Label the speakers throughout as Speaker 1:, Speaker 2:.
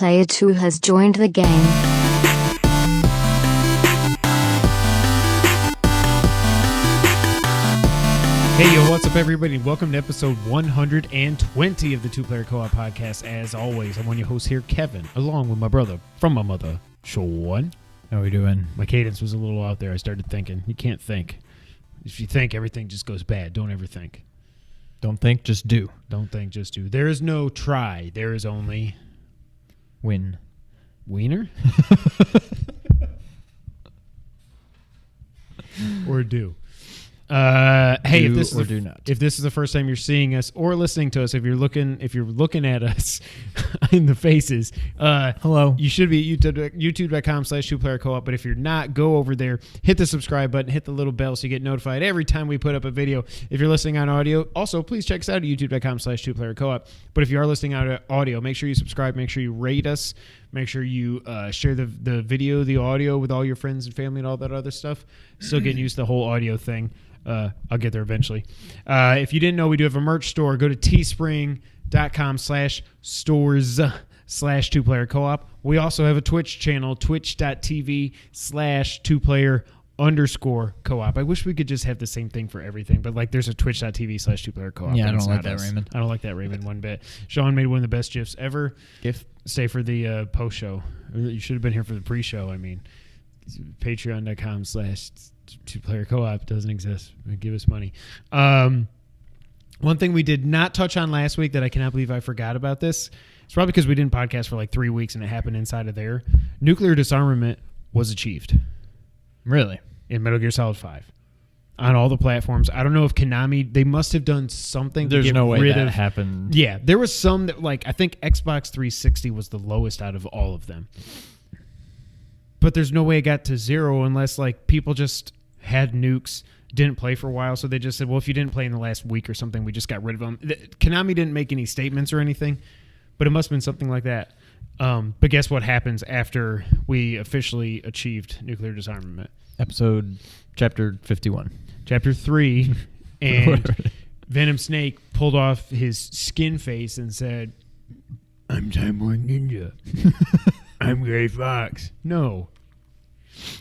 Speaker 1: Player 2 has joined the game.
Speaker 2: Hey, yo, what's up, everybody? Welcome to episode 120 of the Two Player Co-op Podcast. As always, I'm one of your hosts here, Kevin, along with my brother from my mother, Sean.
Speaker 3: How are we doing?
Speaker 2: My cadence was a little out there. I started thinking. You can't think. If you think, everything just goes bad. Don't ever think.
Speaker 3: Don't think, just do.
Speaker 2: Don't think, just do. There is no try. There is only...
Speaker 3: Win.
Speaker 2: Wiener? Or do. Hey,
Speaker 3: do
Speaker 2: if this
Speaker 3: or
Speaker 2: is
Speaker 3: do not.
Speaker 2: If this is the first time you're seeing us or listening to us, if you're looking at us in the faces,
Speaker 3: hello.
Speaker 2: You should be at youtube.com/2playercoop. But if you're not, go over there, hit the subscribe button, hit the little bell so you get notified every time we put up a video. If you're listening on audio, also please check us out at youtube.com/2playercoop. But if you are listening on audio, make sure you subscribe, make sure you rate us, make sure you share the video, the audio with all your friends and family and all that other stuff. Still getting used to the whole audio thing. I'll get there eventually. If you didn't know, we do have a merch store. Go to teespring.com/stores/2playercoop. We also have a Twitch channel, twitch.tv/2player_co-op. I wish we could just have the same thing for everything, but like there's a twitch.tv/2playercoop.
Speaker 3: Yeah, I don't like that, Raymond.
Speaker 2: I don't like that, Raymond, one bit. Sean made one of the best GIFs ever. Stay for the post show. You should have been here for the pre-show. I mean, patreon.com/2playercoop doesn't exist. Give us money. One thing we did not touch on last week that I cannot believe I forgot about this. It's probably because we didn't podcast for like 3 weeks and it happened inside of there. Nuclear disarmament was achieved.
Speaker 3: Really?
Speaker 2: In Metal Gear Solid 5. On all the platforms. I don't know if Konami, they must have done something
Speaker 3: There's
Speaker 2: to get
Speaker 3: no way
Speaker 2: rid
Speaker 3: that
Speaker 2: of,
Speaker 3: happened.
Speaker 2: Yeah, there was some that, like, I think Xbox 360 was the lowest out of all of them. But there's no way it got to zero unless, like, people just had nukes, didn't play for a while, so they just said, well, if you didn't play in the last week or something, we just got rid of them. Konami didn't make any statements or anything, but it must have been something like that. But guess what happens after we officially achieved nuclear disarmament?
Speaker 3: Chapter 51.
Speaker 2: Chapter 3, and Venom Snake pulled off his skin face and said, I'm Time Lord Ninja. I'm Gray Fox. No.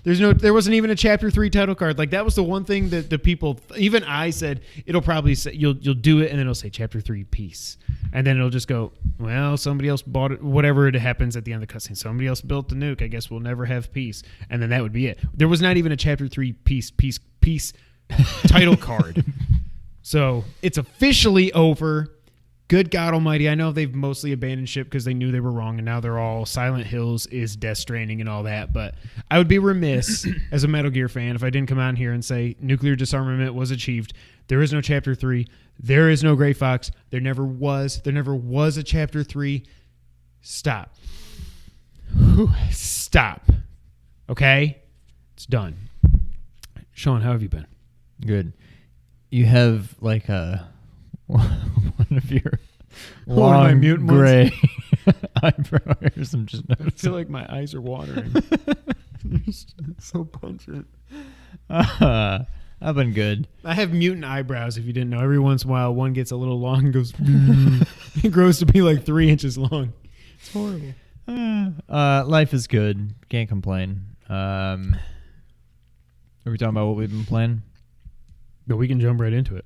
Speaker 2: There wasn't even a Chapter 3 title card. Like, that was the one thing that the people, even I said, it'll probably say, you'll do it, and then it'll say Chapter 3 peace. And then it'll just go, well, somebody else bought it, whatever it happens at the end of the cutscene. Somebody else built the nuke. I guess we'll never have peace. And then that would be it. There was not even a Chapter 3 peace title card. So it's officially over. Good God Almighty. I know they've mostly abandoned ship because they knew they were wrong, and now they're all Silent Hills is Death Stranding and all that. But I would be remiss as a Metal Gear fan if I didn't come on here and say nuclear disarmament was achieved. There is no Chapter 3. There is no Gray Fox. There never was. There never was a Chapter 3. Stop. Whew. Stop. Okay? It's done. Sean, how have you been?
Speaker 3: Good. You have like one of your long gray eyebrow hairs. I'm just noticing.
Speaker 2: I feel like my eyes are watering. So pungent.
Speaker 3: I've been good.
Speaker 2: I have mutant eyebrows, if you didn't know. Every once in a while, one gets a little long and goes... It grows to be like 3 inches long. It's horrible.
Speaker 3: Life is good. Can't complain. Are we talking about what we've been playing?
Speaker 2: But we can jump right into it.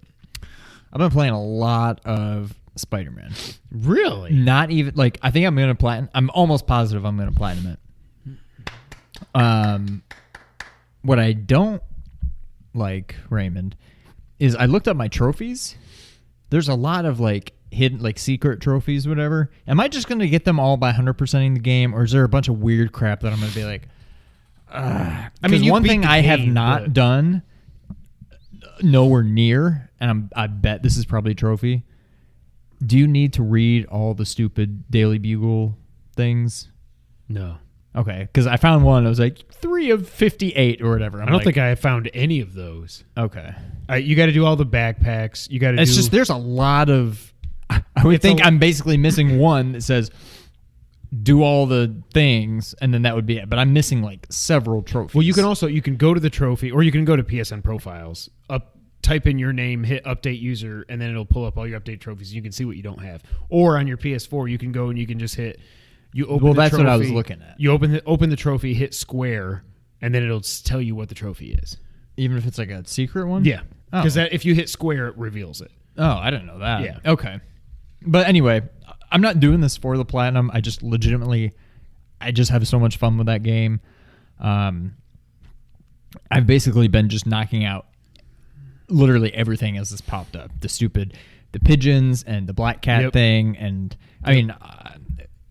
Speaker 3: I've been playing a lot of Spider-Man.
Speaker 2: Really?
Speaker 3: Not even, like, I think I'm going to platinum. I'm almost positive I'm going to platinum it. What I don't like, Raymond, is I looked up my trophies. There's a lot of, like, hidden, like, secret trophies, whatever. Am I just going to get them all by 100%ing the game, or is there a bunch of weird crap that I'm going to be like, I mean, one thing I have not done nowhere near, and I bet this is probably a trophy. Do you need to read all the stupid Daily Bugle things?
Speaker 2: No.
Speaker 3: Okay, because I found one. I was like 3 of 58 or whatever.
Speaker 2: I don't think I have found any of those.
Speaker 3: Okay,
Speaker 2: you got to do all the backpacks. You got to.
Speaker 3: It's just there's a lot of. I would think I'm basically missing one that says do all the things, and then that would be it. But I'm missing like several trophies.
Speaker 2: Well, you can go to the trophy, or you can go to PSN profiles, type in your name, hit update user, and then it'll pull up all your update trophies. You can see what you don't have. Or on your PS4, you can go and you can just hit You open
Speaker 3: Well,
Speaker 2: the
Speaker 3: that's
Speaker 2: trophy,
Speaker 3: what I was looking at.
Speaker 2: You open the trophy, hit square, and then open the trophy, hit square, and then it'll tell you what the trophy is.
Speaker 3: Even if it's like a secret one?
Speaker 2: Yeah, because
Speaker 3: Oh.
Speaker 2: if you hit square, it reveals it.
Speaker 3: Oh, I didn't know that.
Speaker 2: Yeah.
Speaker 3: Okay. But anyway, I'm not doing this for the platinum. I just have so much fun with that game. I've basically been just knocking out literally everything as this popped up. The pigeons and the black cat thing. And I mean,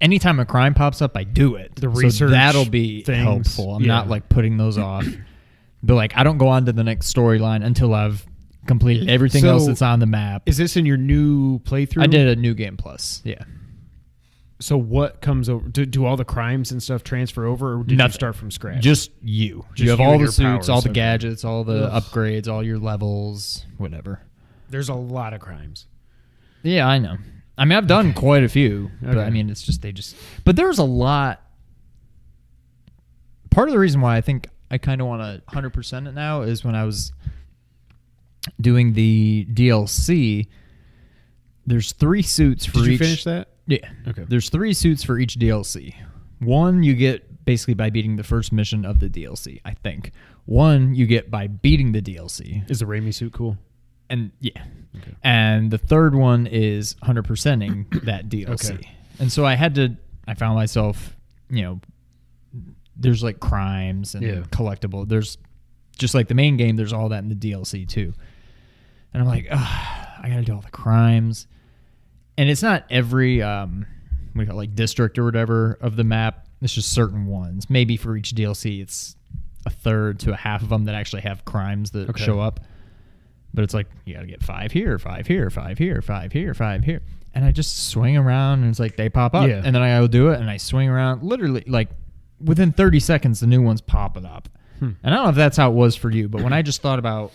Speaker 3: anytime a crime pops up, I do it.
Speaker 2: The research
Speaker 3: so that'll be
Speaker 2: things.
Speaker 3: helpful. I'm not like putting those off. But like, I don't go on to the next storyline until I've completed everything else that's on the map.
Speaker 2: Is this in your new playthrough?
Speaker 3: I did a new game plus. Yeah.
Speaker 2: So what comes over? Do all the crimes and stuff transfer over, or did you start from scratch?
Speaker 3: Just you.
Speaker 2: Just
Speaker 3: you have
Speaker 2: you
Speaker 3: all
Speaker 2: and
Speaker 3: the
Speaker 2: your
Speaker 3: suits,
Speaker 2: powers,
Speaker 3: all the
Speaker 2: okay.
Speaker 3: gadgets, all the upgrades, all your levels, whatever.
Speaker 2: There's a lot of crimes.
Speaker 3: Yeah, I know. I mean, I've done quite a few, but
Speaker 2: Okay.
Speaker 3: I mean, it's just But there's a lot. Part of the reason why I think I kind of want to 100% it now is when I was doing the DLC. There's 3 suits for each.
Speaker 2: Did you finish that?
Speaker 3: Yeah.
Speaker 2: Okay.
Speaker 3: There's 3 suits for each DLC. One you get basically by beating the first mission of the DLC, I think. One you get by beating the DLC.
Speaker 2: Is the Raimi suit cool?
Speaker 3: And yeah.
Speaker 2: Okay.
Speaker 3: And the third one is 100%ing that DLC.
Speaker 2: Okay.
Speaker 3: And so I found myself, there's like crimes and collectible. There's just like the main game, there's all that in the DLC too. And I'm like, I got to do all the crimes. And it's not every we call it like district or whatever of the map. It's just certain ones. Maybe for each DLC, it's a third to a half of them that actually have crimes that show up. But it's like, you got to get 5 here, 5 here, 5 here, 5 here, 5 here. And I just swing around and it's like they pop up.
Speaker 2: Yeah.
Speaker 3: And then I go do it and I swing around. Literally, like within 30 seconds, the new one's popping up. And I don't know if that's how it was for you, but when I just thought about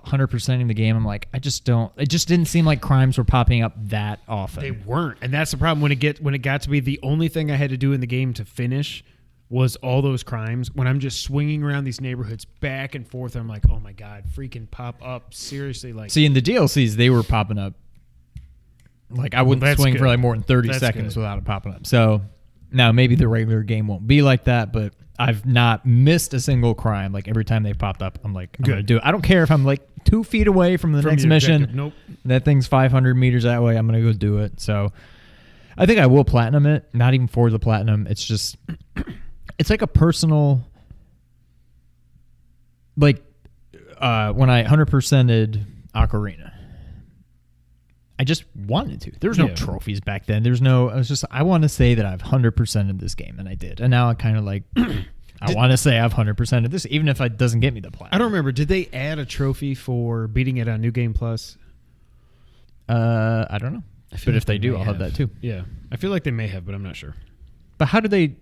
Speaker 3: 100%ing the game, I'm like, it just didn't seem like crimes were popping up that often.
Speaker 2: They weren't, and that's the problem. When it got to be the only thing I had to do in the game to finish was all those crimes. When I'm just swinging around these neighborhoods back and forth, I'm like, oh my god, freaking pop up! Seriously, like.
Speaker 3: See, in the DLCs, they were popping up. Like I wouldn't swing for like more than 30 seconds without it popping up. So now maybe the regular game won't be like that, but I've not missed a single crime. Like every time they've popped up, I'm like, I'm gonna do it. I don't care if I'm like 2 feet away from the next mission.
Speaker 2: Objective. Nope.
Speaker 3: That thing's 500 meters that way. I'm gonna go do it. So I think I will platinum it. Not even for the platinum. It's just, it's like a personal, like when I 100%ed Ocarina. I just wanted to. There was no trophies back then. I want to say that I've 100%ed this game, and I did. And now I kind of like, I want to say I've 100%ed this, even if it doesn't get me the platinum.
Speaker 2: I don't remember. Did they add a trophy for beating it on New Game Plus?
Speaker 3: I don't know. But if they do, I'll have that too.
Speaker 2: Yeah. I feel like they may have, but I'm not sure.
Speaker 3: But how do they...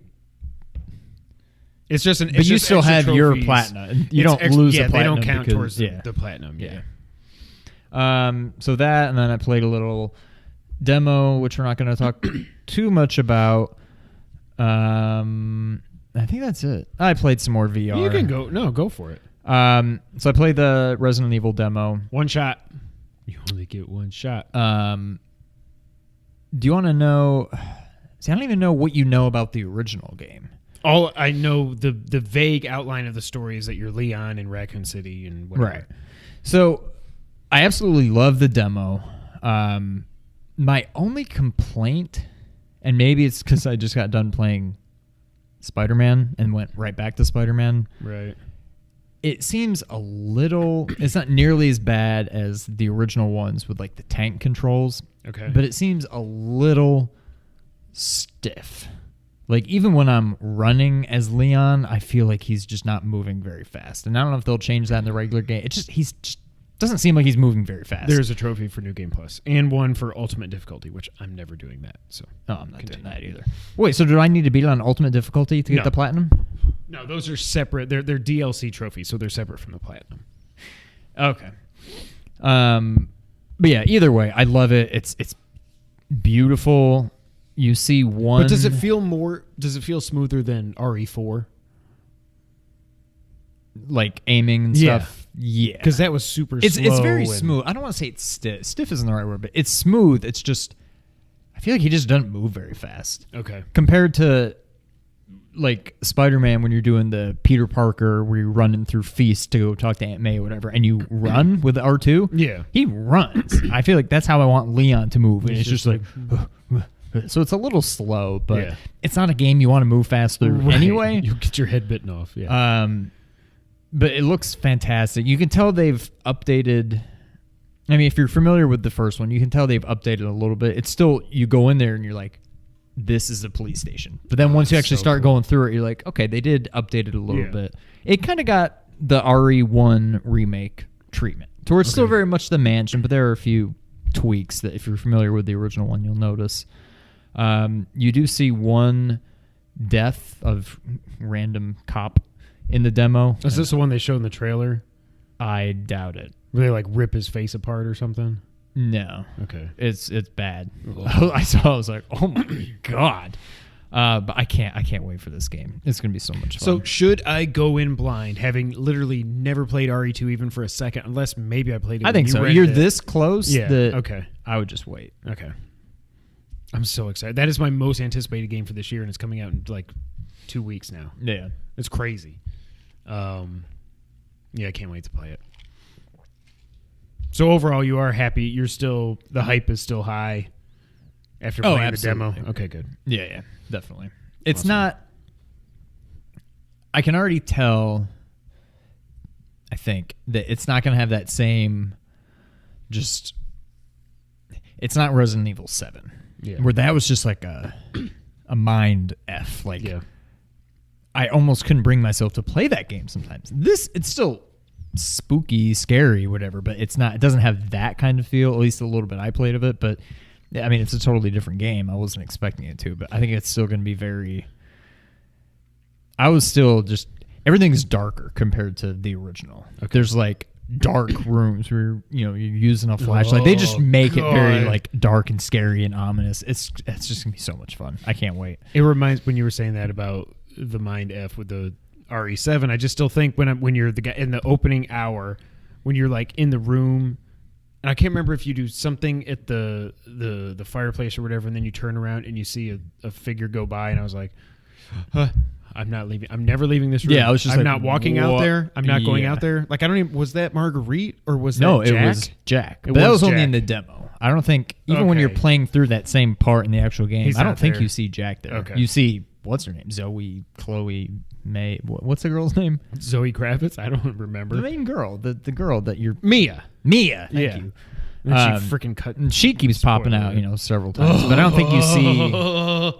Speaker 2: It's just an.
Speaker 3: But you still have your platinum. You don't lose the platinum.
Speaker 2: They don't count
Speaker 3: because,
Speaker 2: towards the platinum. Yeah.
Speaker 3: So that, and then I played a little demo, which we're not going to talk too much about. I think that's it. I played some more VR.
Speaker 2: You can go. No, go for it.
Speaker 3: So I played the Resident Evil demo.
Speaker 2: One shot. You only get one shot.
Speaker 3: Do you want to know? See, I don't even know what you know about the original game.
Speaker 2: All I know, the vague outline of the story is that you're Leon in Raccoon City and whatever.
Speaker 3: Right. So I absolutely love the demo. My only complaint, and maybe it's because I just got done playing Spider-Man and went right back to Spider-Man.
Speaker 2: Right.
Speaker 3: It seems a little... It's not nearly as bad as the original ones with like the tank controls.
Speaker 2: Okay.
Speaker 3: But it seems a little stiff. Like, even when I'm running as Leon, I feel like he's just not moving very fast. And I don't know if they'll change that in the regular game. It just doesn't seem like he's moving very fast.
Speaker 2: There's a trophy for New Game Plus and one for Ultimate Difficulty, which I'm never doing that. So
Speaker 3: I'm not doing that either. Wait, so do I need to beat it on Ultimate Difficulty to get the platinum?
Speaker 2: No, those are separate. They're DLC trophies, so they're separate from the platinum.
Speaker 3: Okay. But yeah, either way, I love it. It's beautiful. You see one.
Speaker 2: But does it feel smoother than RE4?
Speaker 3: Like aiming and stuff? Yeah.
Speaker 2: Because that was super slow.
Speaker 3: It's very smooth. I don't want to say it's stiff. Stiff isn't the right word, but it's smooth. It's just, I feel like he just doesn't move very fast.
Speaker 2: Okay.
Speaker 3: Compared to like Spider-Man when you're doing the Peter Parker where you're running through Feast to go talk to Aunt May or whatever, and you run with the R2.
Speaker 2: Yeah.
Speaker 3: He runs. I feel like that's how I want Leon to move. And it's just like so it's a little slow, but it's not a game you want to move fast through anyway.
Speaker 2: You'll get your head bitten off. Yeah.
Speaker 3: But it looks fantastic. You can tell they've updated. I mean, if you're familiar with the first one, you can tell they've updated a little bit. It's still, you go in there and you're like, this is a police station. But then once you actually start going through it, you're like, okay, they did update it a little bit. It kind of got the RE1 remake treatment. So it's still very much the mansion, but there are a few tweaks that if you're familiar with the original one, you'll notice. You do see one death of random cop in the demo.
Speaker 2: Is this the one they showed in the trailer?
Speaker 3: I doubt it.
Speaker 2: Where they like rip his face apart or something?
Speaker 3: No.
Speaker 2: Okay.
Speaker 3: It's bad. I saw. I was like, oh my god. But I can't wait for this game. It's gonna be so much fun.
Speaker 2: So should I go in blind, having literally never played RE2 even for a second, unless maybe I played it?
Speaker 3: I think so. You're this close.
Speaker 2: Yeah.
Speaker 3: That I would just wait.
Speaker 2: Okay. I'm so excited. That is my most anticipated game for this year, and it's coming out in like 2 weeks now.
Speaker 3: Yeah.
Speaker 2: It's crazy. Yeah, I can't wait to play it. So overall, you are happy. You're still, the hype is still high after playing the demo. Okay, good.
Speaker 3: Yeah, definitely. It's not. I can already tell. I think that it's not going to have that same. Just. It's not Resident Evil 7, where that was just like a mind f. Like, I almost couldn't bring myself to play that game sometimes. It's still spooky, scary, whatever, but it's not. It doesn't have that kind of feel. At least a little bit I played of it, but I mean, it's a totally different game. I wasn't expecting it to, but I think it's still going to be very. I was still just everything's darker compared to the original. Okay. There's like dark rooms where you're using a flashlight. They just make it very like dark and scary and ominous. It's just gonna be so much fun. I can't wait.
Speaker 2: It reminds when you were saying that about the mind f with the RE7. I just still think when you're the guy in the opening hour, when you're like in the room, and I can't remember if you do something at the fireplace or whatever, and then you turn around and you see a figure go by, and I was like, I'm not leaving. I'm never leaving this room.
Speaker 3: Yeah, I was just
Speaker 2: I'm not walking out there. I'm not going out there. Like I don't even. Was that Marguerite or was that Jack?
Speaker 3: No, it was Jack. But that was only in the demo. I don't think even when you're playing through that same part in the actual game, I don't think you see Jack there. Okay. You see what's her name? Zoe, Chloe, May. What's the girl's name?
Speaker 2: Zoe Kravitz. I don't remember.
Speaker 3: The main girl. The girl that you're
Speaker 2: Mia.
Speaker 3: Thank you.
Speaker 2: And she freaking cut.
Speaker 3: She keeps popping out, several times. But I don't think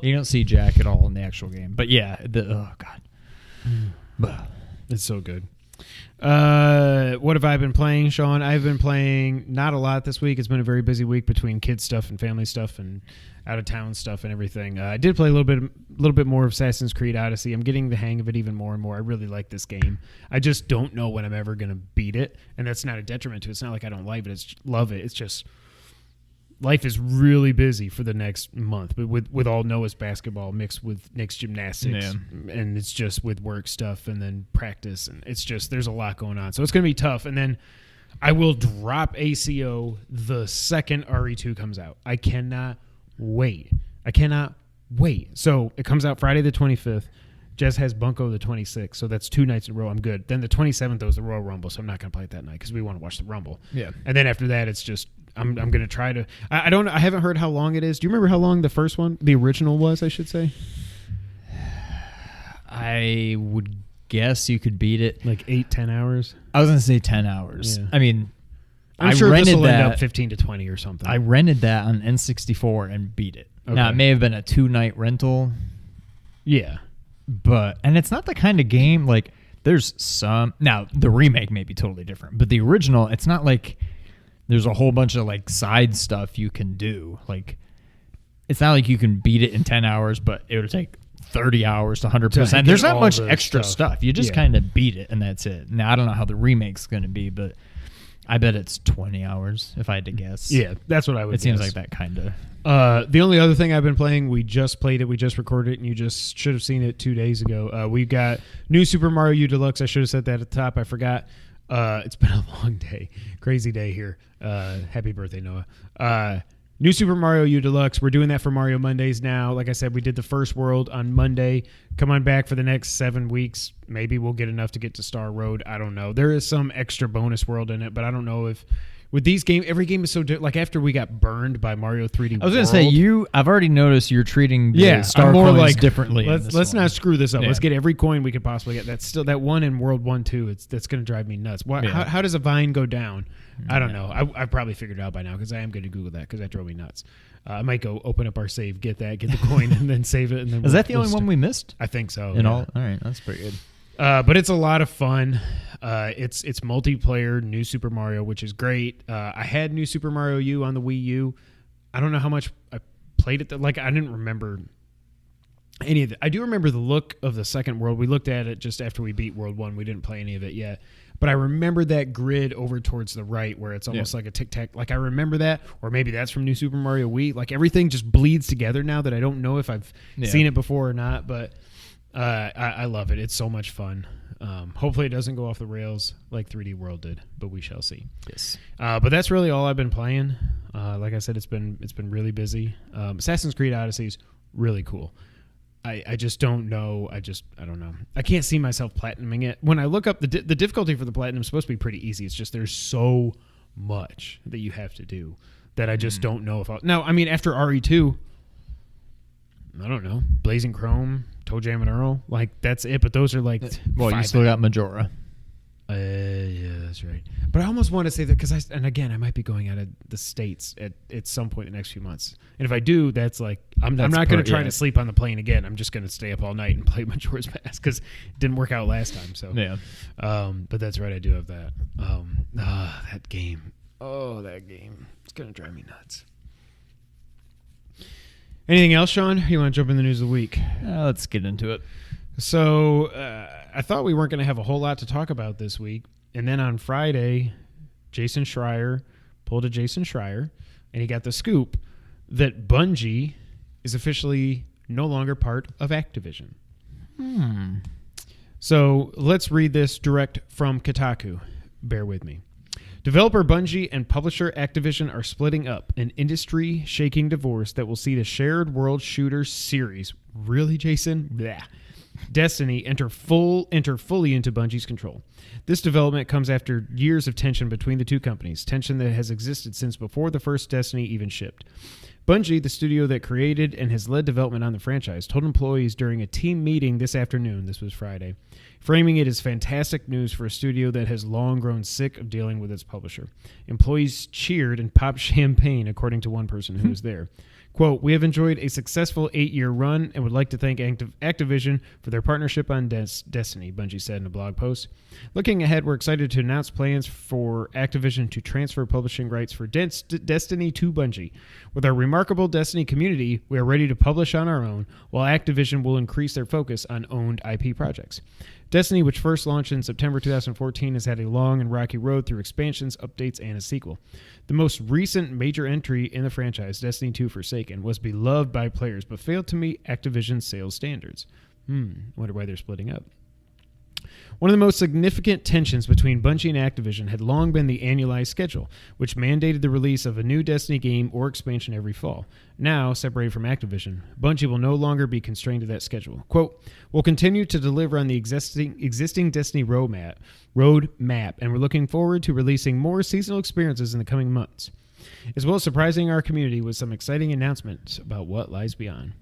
Speaker 3: you don't see Jack at all in the actual game. But yeah, oh god,
Speaker 2: it's so good. What have I been playing, Sean? I've been playing not a lot this week. It's been a very busy week between kids stuff and family stuff and out of town stuff and everything. I did play a little bit more of Assassin's Creed Odyssey. I'm getting the hang of it even more and more. I really like this game. I just don't know when I'm ever going to beat it, and that's not a detriment to it. It's not like I don't like it. Love it. It's just life is really busy for the next month, but with all Noah's basketball mixed with Nick's gymnastics, and it's just with work stuff and then practice, and it's just there's a lot going on. So it's going to be tough, and then I will drop ACO the second RE2 comes out. I cannot wait. So it comes out Friday the 25th. Jez has Bunko the 26th, so that's 2 nights in a row. I'm good. Then the 27th though is the Royal Rumble, so I'm not going to play it that night because we want to watch the Rumble.
Speaker 3: Yeah.
Speaker 2: And then after that, it's just I'm going to try to. I don't. I haven't heard how long it is. Do you remember how long the first one, the original, was? I should say.
Speaker 3: I would guess you could beat it
Speaker 2: like 8-10 hours.
Speaker 3: I was going to say 10 hours. Yeah. I mean,
Speaker 2: I'm sure this will end up 15 to 20 or something.
Speaker 3: I rented that on N64 and beat it.
Speaker 2: Okay.
Speaker 3: Now it may have been a 2-night rental.
Speaker 2: Yeah.
Speaker 3: And it's not the kind of game like there's some now the remake may be totally different, but the original, it's not like there's a whole bunch of like side stuff you can do. Like it's not like you can beat it in 10 hours, but it would take 30 hours to 100%. There's not much extra stuff. You just kind of beat it and that's it. Now I don't know how the remake's going to be, but I bet it's 20 hours if I had to guess.
Speaker 2: Yeah, that's what I would guess.
Speaker 3: It seems like that kind of.
Speaker 2: The only other thing I've been playing, we just played it, we just recorded it, and you just should have seen it 2 days ago. We've got new Super Mario U Deluxe. I should have said that at the top. I forgot. It's been a long day. Crazy day here. Happy birthday, Noah. New Super Mario U Deluxe. We're doing that for Mario Mondays now. Like I said, we did the first world on Monday. Come on back for the next 7 weeks. Maybe we'll get enough to get to Star Road. I don't know. There is some extra bonus world in it, but I don't know if with these games, every game is so like after we got burned by Mario 3D.
Speaker 3: I was going to say I've already noticed you're treating the star coins like, differently.
Speaker 2: Let's not screw this up.
Speaker 3: Yeah.
Speaker 2: Let's get every coin we could possibly get. That's still that one in World 1 2. That's going to drive me nuts. How does a vine go down? I don't know. I've probably figured it out by now because I am going to Google that because that drove me nuts. I might go open up our save, get the coin, and then save it. And then
Speaker 3: is that the only one we missed?
Speaker 2: I think so.
Speaker 3: All right, that's pretty good.
Speaker 2: But it's a lot of fun. It's multiplayer, New Super Mario, which is great. I had New Super Mario U on the Wii U. I don't know how much I played it. I didn't remember any of it. I do remember the look of the second world. We looked at it just after we beat World 1. We didn't play any of it yet. But I remember that grid over towards the right where it's almost like a tic-tac. Like, I remember that. Or maybe that's from New Super Mario Wii. Like, everything just bleeds together now that I don't know if I've seen it before or not. But I love it. It's so much fun. Hopefully it doesn't go off the rails like 3D World did, but we shall see.
Speaker 3: Yes.
Speaker 2: But that's really all I've been playing. Like I said, it's been really busy. Assassin's Creed Odyssey is really cool. I just don't know. I don't know. I can't see myself platinuming it. When I look up the difficulty for the platinum is supposed to be pretty easy. It's just there's so much that you have to do that I just don't know if I'll. Now, I mean, after RE2, I don't know. Blazing Chrome, Toe Jam and Earl, like that's it. But those are like
Speaker 3: you still got Majora.
Speaker 2: Yeah, that's right. But I almost want to say that because and again, I might be going out of the States at some point in the next few months. And if I do, that's like I'm not going to try to sleep on the plane again. I'm just going to stay up all night and play Majora's Mask because it didn't work out last time. So
Speaker 3: yeah.
Speaker 2: But that's right. I do have that. That game. Oh, that game. It's going to drive me nuts. Anything else, Sean? You want to jump in the news of the week?
Speaker 3: Let's get into it.
Speaker 2: So I thought we weren't going to have a whole lot to talk about this week. And then on Friday, Jason Schreier pulled a Jason Schreier, and he got the scoop that Bungie is officially no longer part of Activision. So let's read this direct from Kotaku. Bear with me. Developer Bungie and publisher Activision are splitting up, an industry-shaking divorce that will see the shared world shooter series, really, Jason? Blah. Destiny enter fully into Bungie's control. This development comes after years of tension between the two companies, tension that has existed since before the first Destiny even shipped. Bungie, the studio that created and has led development on the franchise, told employees during a team meeting this afternoon, this was Friday, framing it as fantastic news for a studio that has long grown sick of dealing with its publisher. Employees cheered and popped champagne, according to one person who was there. Quote, "We have enjoyed a successful 8-year run and would like to thank Activision for their partnership on Destiny," Bungie said in a blog post. "Looking ahead, we're excited to announce plans for Activision to transfer publishing rights for Destiny to Bungie. With our remarkable Destiny community, we are ready to publish on our own, while Activision will increase their focus on owned IP projects. Destiny, which first launched in September 2014, has had a long and rocky road through expansions, updates, and a sequel. The most recent major entry in the franchise, Destiny 2 Forsaken, was beloved by players but failed to meet Activision's sales standards." Wonder why they're splitting up. One of the most significant tensions between Bungie and Activision had long been the annualized schedule, which mandated the release of a new Destiny game or expansion every fall. Now, separated from Activision, Bungie will no longer be constrained to that schedule. Quote, "We'll continue to deliver on the existing Destiny roadmap, and we're looking forward to releasing more seasonal experiences in the coming months, as well as surprising our community with some exciting announcements about what lies beyond.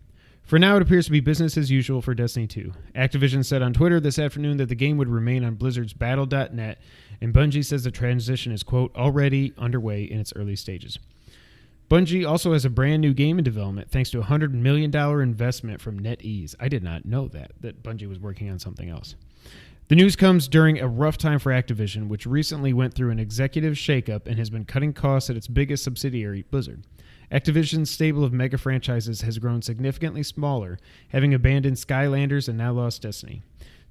Speaker 2: For now, it appears to be business as usual for Destiny 2. Activision said on Twitter this afternoon that the game would remain on Blizzard's Battle.net, and Bungie says the transition is, quote, already underway in its early stages. Bungie also has a brand new game in development thanks to a $100 million investment from NetEase. I did not know that Bungie was working on something else. The news comes during a rough time for Activision, which recently went through an executive shakeup and has been cutting costs at its biggest subsidiary, Blizzard. Activision's stable of mega franchises has grown significantly smaller, having abandoned Skylanders and now lost Destiny.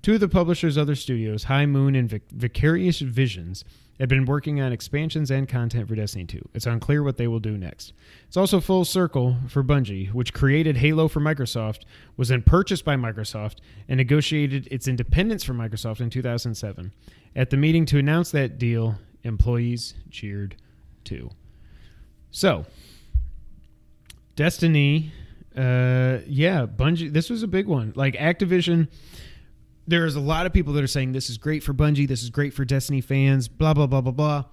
Speaker 2: Two of the publisher's other studios, High Moon and Vicarious Visions, had been working on expansions and content for Destiny 2. It's unclear what they will do next. It's also full circle for Bungie, which created Halo for Microsoft, was then purchased by Microsoft, and negotiated its independence from Microsoft in 2007. At the meeting to announce that deal, employees cheered too. So, Destiny, Bungie, this was a big one. Like Activision, there's a lot of people that are saying this is great for Bungie, this is great for Destiny fans, blah, blah, blah, blah, blah.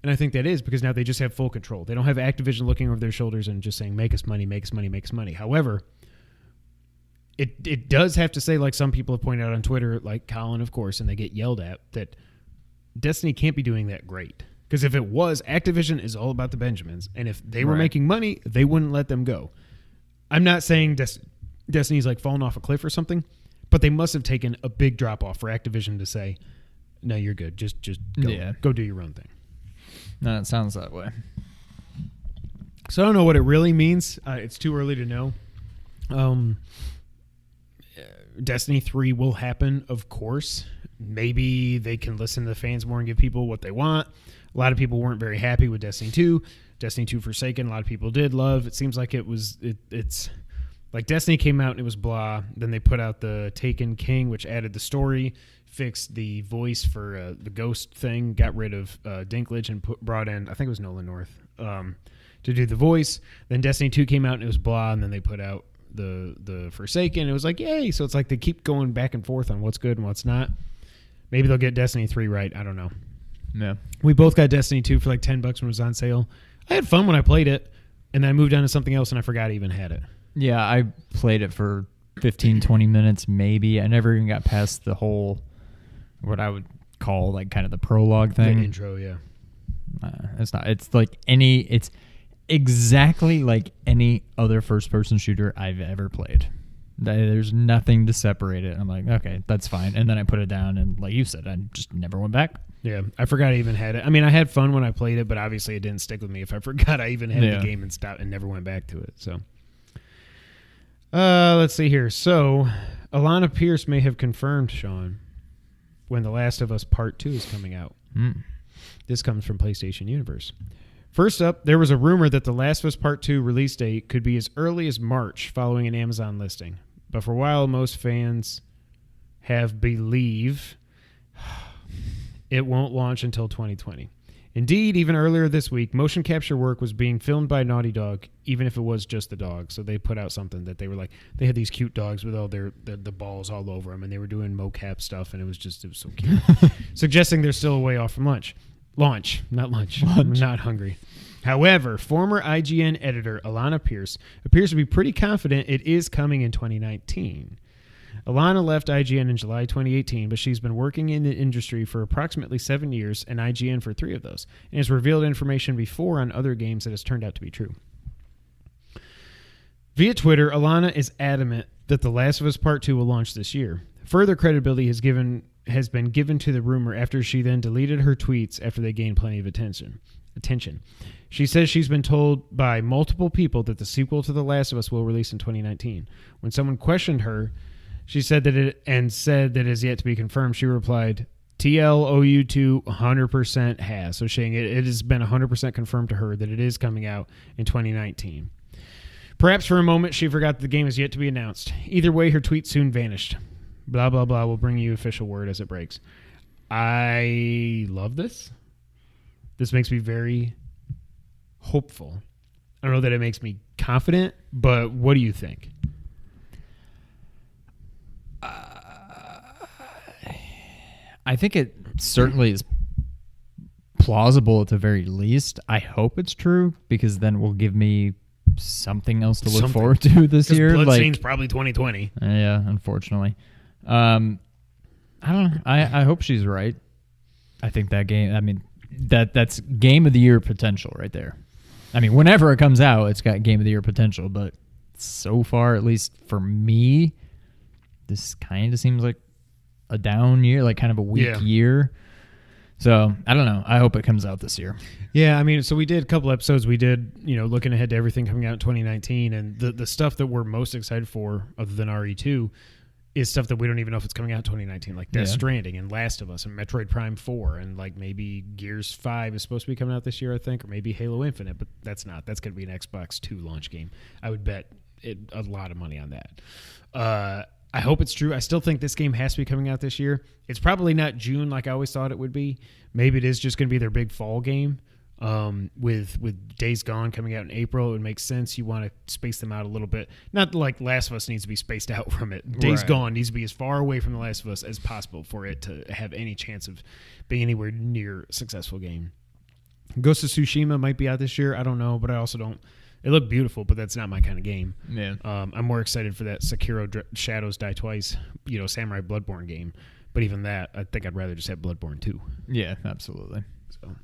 Speaker 2: And I think that is because now they just have full control. They don't have Activision looking over their shoulders and just saying, make us money, make us money, make us money. However, it does have to say, like some people have pointed out on Twitter, like Colin, of course, and they get yelled at, that Destiny can't be doing that great. Because if it was, Activision is all about the Benjamins. And if they were making money, they wouldn't let them go. I'm not saying Destiny's like falling off a cliff or something, but they must have taken a big drop off for Activision to say, no, you're good. Just go do your own thing.
Speaker 3: No, it sounds that way.
Speaker 2: So I don't know what it really means. It's too early to know. Destiny 3 will happen, of course. Maybe they can listen to the fans more and give people what they want. A lot of people weren't very happy with Destiny 2. Destiny 2 Forsaken, a lot of people did love. It seems like it's like Destiny came out and it was blah. Then they put out the Taken King, which added the story, fixed the voice for the ghost thing, got rid of Dinklage and brought in, I think it was Nolan North, to do the voice. Then Destiny 2 came out and it was blah, and then they put out the Forsaken. It was like, yay. So it's like they keep going back and forth on what's good and what's not. Maybe they'll get Destiny 3 right. I don't know.
Speaker 3: Yeah.
Speaker 2: We both got Destiny 2 for like $10 when it was on sale. I had fun when I played it, and then I moved on to something else and I forgot I even had it.
Speaker 3: Yeah, I played it for 15, 20 minutes maybe. I never even got past the whole, what I would call like kind of the prologue thing.
Speaker 2: The intro, yeah.
Speaker 3: It's not. It's like it's exactly like any other first-person shooter I've ever played. There's nothing to separate it. I'm like, okay, that's fine. And then I put it down, and like you said, I just never went back.
Speaker 2: Yeah, I forgot I even had it. I mean, I had fun when I played it, but obviously it didn't stick with me if I forgot I even had the game and stopped and never went back to it. So, let's see here. So, Alana Pierce may have confirmed, Sean, when The Last of Us Part 2 is coming out. This comes from PlayStation Universe. First up, there was a rumor that The Last of Us Part 2 release date could be as early as March following an Amazon listing. But for a while, most fans have believed it won't launch until 2020. Indeed, even earlier this week, motion capture work was being filmed by Naughty Dog, even if it was just the dog. So they put out something that they were like, they had these cute dogs with all the balls all over them, and they were doing mocap stuff, and it was so cute. Suggesting they're still a way off from launch. Not lunch. I'm not hungry. However, former IGN editor Alana Pierce appears to be pretty confident it is coming in 2019. Alana left IGN in July 2018, but she's been working in the industry for approximately 7 years and IGN for 3 of those, and has revealed information before on other games that has turned out to be true. Via Twitter, Alana is adamant that The Last of Us Part 2 will launch this year. Further credibility has been given to the rumor after she then deleted her tweets after they gained plenty of attention. She says she's been told by multiple people that the sequel to The Last of Us will release in 2019. When someone questioned her, she said that it is yet to be confirmed. She replied, TLOU2 100% has. So saying it has been 100% confirmed to her that it is coming out in 2019. Perhaps for a moment she forgot that the game is yet to be announced. Either way, her tweet soon vanished. Blah, blah, blah. We'll bring you official word as it breaks. I love this. This makes me very hopeful. I don't know that it makes me confident, but what do you think?
Speaker 3: I think it certainly is plausible at the very least. I hope it's true, because then will give me something else to look forward to this year.
Speaker 2: Bloodstain's probably 2020.
Speaker 3: Yeah, unfortunately. I don't know. I hope she's right. I think that game, I mean, that's game of the year potential right there. I mean, whenever it comes out, it's got game of the year potential, but so far, at least for me, this kind of seems like a down year, like kind of a weak year. So I don't know. I hope it comes out this year.
Speaker 2: Yeah, I mean, so we did a couple episodes. We did, looking ahead to everything coming out in 2019, and the stuff that we're most excited for, other than RE2, is stuff that we don't even know if it's coming out in 2019, like Death Stranding and Last of Us and Metroid Prime 4, and like maybe Gears 5 is supposed to be coming out this year, I think, or maybe Halo Infinite, but that's not. That's going to be an Xbox 2 launch game. I would bet a lot of money on that. I hope it's true. I still think this game has to be coming out this year. It's probably not June like I always thought it would be. Maybe it is just going to be their big fall game. With Days Gone coming out in April, it would make sense. You want to space them out a little bit. Not like Last of Us needs to be spaced out from it. Days Gone needs to be as far away from The Last of Us as possible for it to have any chance of being anywhere near a successful game. Ghost of Tsushima might be out this year. I don't know, but I also don't. It looked beautiful, but that's not my kind of game.
Speaker 3: Yeah.
Speaker 2: I'm more excited for that Sekiro Shadows Die Twice, Samurai Bloodborne game. But even that, I think I'd rather just have Bloodborne 2.
Speaker 3: Yeah, absolutely.
Speaker 2: So